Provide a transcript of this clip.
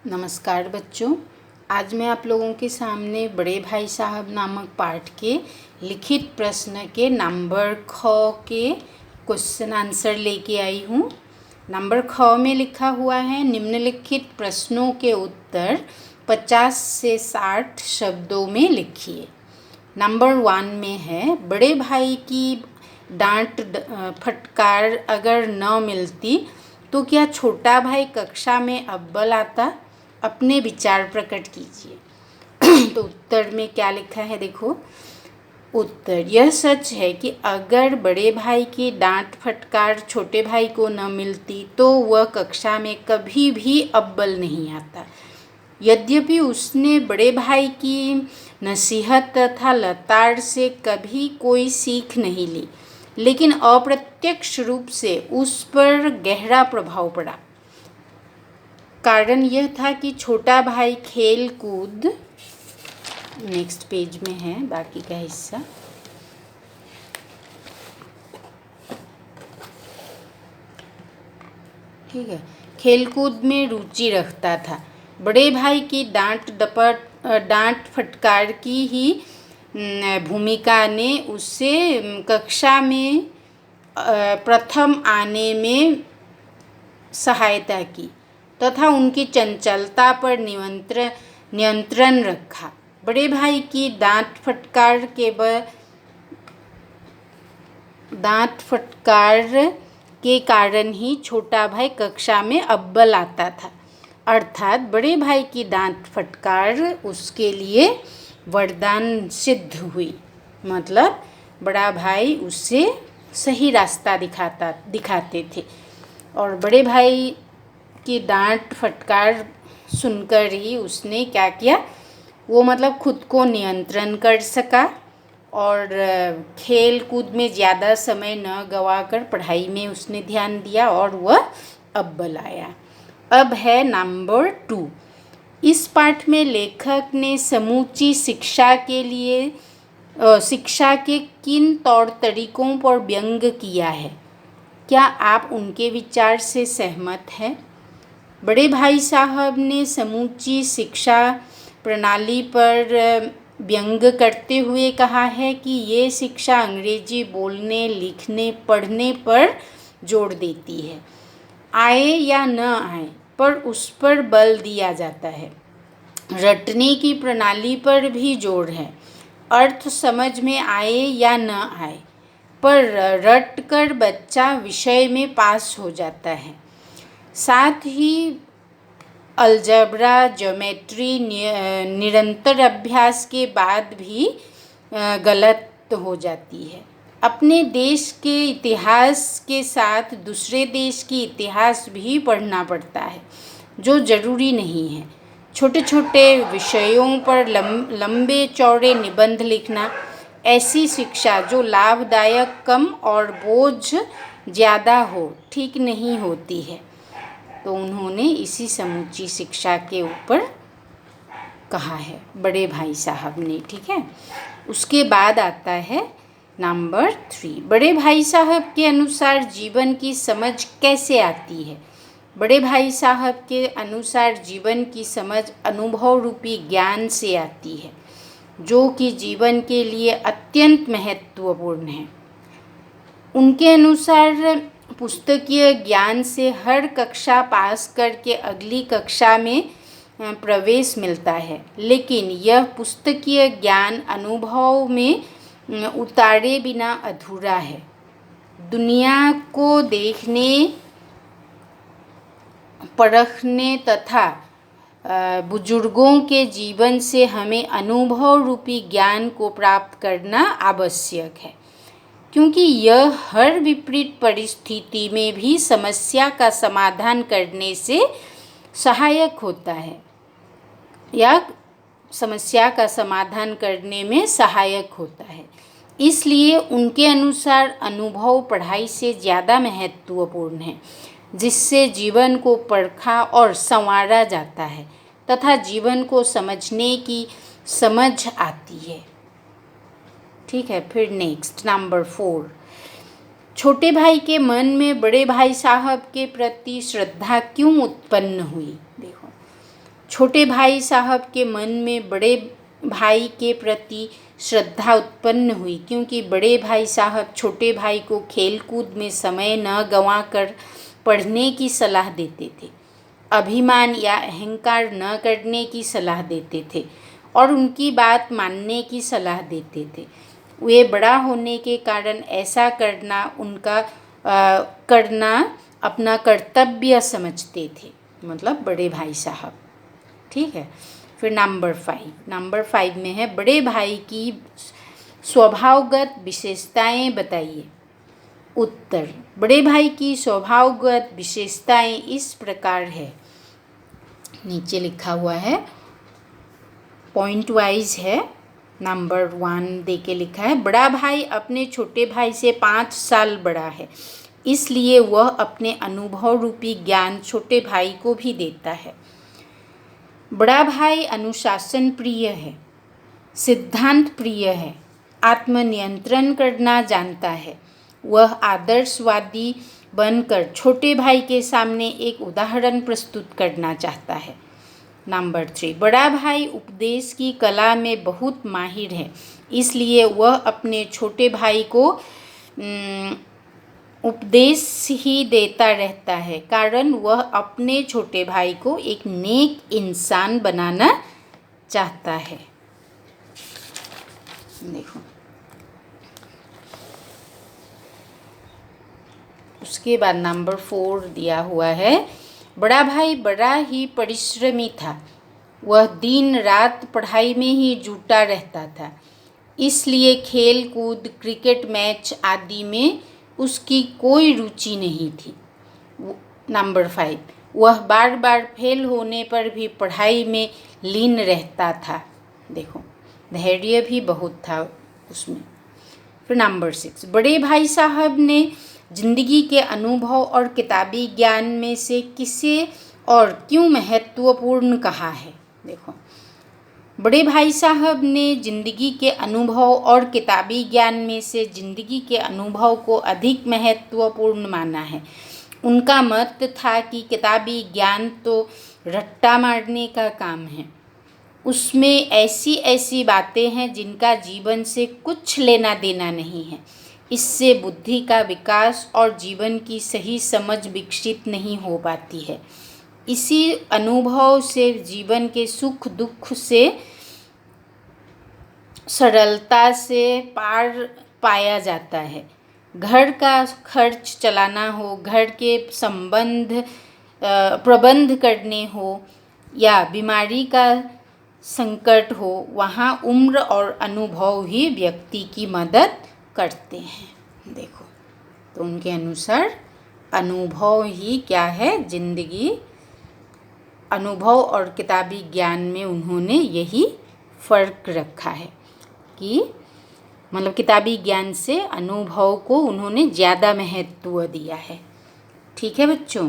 नमस्कार बच्चों। आज मैं आप लोगों के सामने बड़े भाई साहब नामक पाठ के लिखित प्रश्न के नंबर ख के क्वेश्चन आंसर लेके आई हूँ। नंबर ख में लिखा हुआ है, निम्नलिखित प्रश्नों के उत्तर 50 से 60 शब्दों में लिखिए। नंबर 1 में है, बड़े भाई की डांट फटकार अगर न मिलती तो क्या छोटा भाई कक्षा में अव्वल आता? अपने विचार प्रकट कीजिए। तो उत्तर में क्या लिखा है देखो। उत्तर, यह सच है कि अगर बड़े भाई की डांट फटकार छोटे भाई को न मिलती तो वह कक्षा में कभी भी अव्वल नहीं आता। यद्यपि उसने बड़े भाई की नसीहत तथा लताड़ से कभी कोई सीख नहीं ली, लेकिन अप्रत्यक्ष रूप से उस पर गहरा प्रभाव पड़ा। कारण यह था कि छोटा भाई खेल कूद, नेक्स्ट पेज में है बाकी का हिस्सा, ठीक है, खेलकूद में रुचि रखता था। बड़े भाई की डांट फटकार की ही भूमिका ने उसे कक्षा में प्रथम आने में सहायता की तथा उनकी चंचलता पर नियंत्रण रखा। बड़े भाई की डांट फटकार के कारण ही छोटा भाई कक्षा में अव्वल आता था। अर्थात बड़े भाई की डांट फटकार उसके लिए वरदान सिद्ध हुई। मतलब बड़ा भाई उसे सही रास्ता दिखाते थे और बड़े भाई की डांट फटकार सुनकर ही उसने क्या किया, वो मतलब खुद को नियंत्रण कर सका और खेल कूद में ज़्यादा समय न गंवाकर पढ़ाई में उसने ध्यान दिया और वह अव्वल आया। अब है नंबर 2। इस पाठ में लेखक ने समूची शिक्षा के किन तौर तरीकों पर व्यंग किया है? क्या आप उनके विचार से सहमत हैं? बड़े भाई साहब ने समूची शिक्षा प्रणाली पर व्यंग करते हुए कहा है कि ये शिक्षा अंग्रेजी बोलने, लिखने, पढ़ने पर जोर देती है। आए या न आए पर उस पर बल दिया जाता है। रटने की प्रणाली पर भी जोर है। अर्थ समझ में आए या न आए पर रट कर बच्चा विषय में पास हो जाता है। साथ ही अलजेब्रा, ज्योमेट्री निरंतर अभ्यास के बाद भी गलत हो जाती है। अपने देश के इतिहास के साथ दूसरे देश की इतिहास भी पढ़ना पड़ता है, जो ज़रूरी नहीं है। छोटे छोटे विषयों पर लंबे चौड़े निबंध लिखना, ऐसी शिक्षा जो लाभदायक कम और बोझ ज़्यादा हो, ठीक नहीं होती है। तो उन्होंने इसी समूची शिक्षा के ऊपर कहा है बड़े भाई साहब ने, ठीक है। उसके बाद आता है नंबर 3। बड़े भाई साहब के अनुसार जीवन की समझ कैसे आती है? बड़े भाई साहब के अनुसार जीवन की समझ अनुभव रूपी ज्ञान से आती है, जो कि जीवन के लिए अत्यंत महत्वपूर्ण है। उनके अनुसार पुस्तकीय ज्ञान से हर कक्षा पास करके अगली कक्षा में प्रवेश मिलता है, लेकिन यह पुस्तकीय ज्ञान अनुभव में उतारे बिना अधूरा है। दुनिया को देखने, परखने तथा बुजुर्गों के जीवन से हमें अनुभव रूपी ज्ञान को प्राप्त करना आवश्यक है, क्योंकि यह हर विपरीत परिस्थिति में भी समस्या का समाधान करने से सहायक होता है या समस्या का समाधान करने में सहायक होता है। इसलिए उनके अनुसार अनुभव पढ़ाई से ज़्यादा महत्वपूर्ण है, जिससे जीवन को परखा और संवारा जाता है तथा जीवन को समझने की समझ आती है, ठीक है। फिर नेक्स्ट नंबर 4। छोटे भाई के मन में बड़े भाई साहब के प्रति श्रद्धा क्यों उत्पन्न हुई? देखो, छोटे भाई साहब के मन में बड़े भाई के प्रति श्रद्धा उत्पन्न हुई, क्योंकि बड़े भाई साहब छोटे भाई को खेलकूद में समय न गंवाकर पढ़ने की सलाह देते थे, अभिमान या अहंकार न करने की सलाह देते थे और उनकी बात मानने की सलाह देते थे। वे बड़ा होने के कारण ऐसा करना अपना कर्तव्य समझते थे, मतलब बड़े भाई साहब। ठीक है। फिर नंबर 5 में है बड़े भाई की स्वभावगत विशेषताएं बताइए। उत्तर, बड़े भाई की स्वभावगत विशेषताएं इस प्रकार है, नीचे लिखा हुआ है, पॉइंट वाइज है। नंबर 1 दे के लिखा है, बड़ा भाई अपने छोटे भाई से 5 साल बड़ा है, इसलिए वह अपने अनुभव रूपी ज्ञान छोटे भाई को भी देता है। बड़ा भाई अनुशासन प्रिय है, सिद्धांत प्रिय है, आत्मनियंत्रण करना जानता है। वह आदर्शवादी बनकर छोटे भाई के सामने एक उदाहरण प्रस्तुत करना चाहता है। नंबर 3, बड़ा भाई उपदेश की कला में बहुत माहिर है, इसलिए वह अपने छोटे भाई को उपदेश ही देता रहता है, कारण वह अपने छोटे भाई को एक नेक इंसान बनाना चाहता है। देखो, उसके बाद नंबर 4 दिया हुआ है, बड़ा भाई बड़ा ही परिश्रमी था, वह दिन रात पढ़ाई में ही जुटा रहता था, इसलिए खेल कूद, क्रिकेट मैच आदि में उसकी कोई रुचि नहीं थी। नंबर 5, वह बार बार फेल होने पर भी पढ़ाई में लीन रहता था। देखो, धैर्य भी बहुत था उसमें। फिर नंबर 6, बड़े भाई साहब ने जिंदगी के अनुभव और किताबी ज्ञान में से किसे और क्यों महत्वपूर्ण कहा है। देखो, बड़े भाई साहब ने जिंदगी के अनुभव और किताबी ज्ञान में से जिंदगी के अनुभव को अधिक महत्वपूर्ण माना है। उनका मत था कि किताबी ज्ञान तो रट्टा मारने का काम है, उसमें ऐसी ऐसी बातें हैं जिनका जीवन से कुछ लेना देना नहीं है, इससे बुद्धि का विकास और जीवन की सही समझ विकसित नहीं हो पाती है। इसी अनुभव से जीवन के सुख दुख से सरलता से पार पाया जाता है। घर का खर्च चलाना हो, घर के प्रबंध करने हो या बीमारी का संकट हो, वहाँ उम्र और अनुभव ही व्यक्ति की मदद करते हैं। देखो, तो उनके अनुसार अनुभव ही क्या है, जिंदगी, अनुभव और किताबी ज्ञान में उन्होंने यही फ़र्क रखा है कि मतलब किताबी ज्ञान से अनुभव को उन्होंने ज़्यादा महत्व दिया है। ठीक है बच्चों।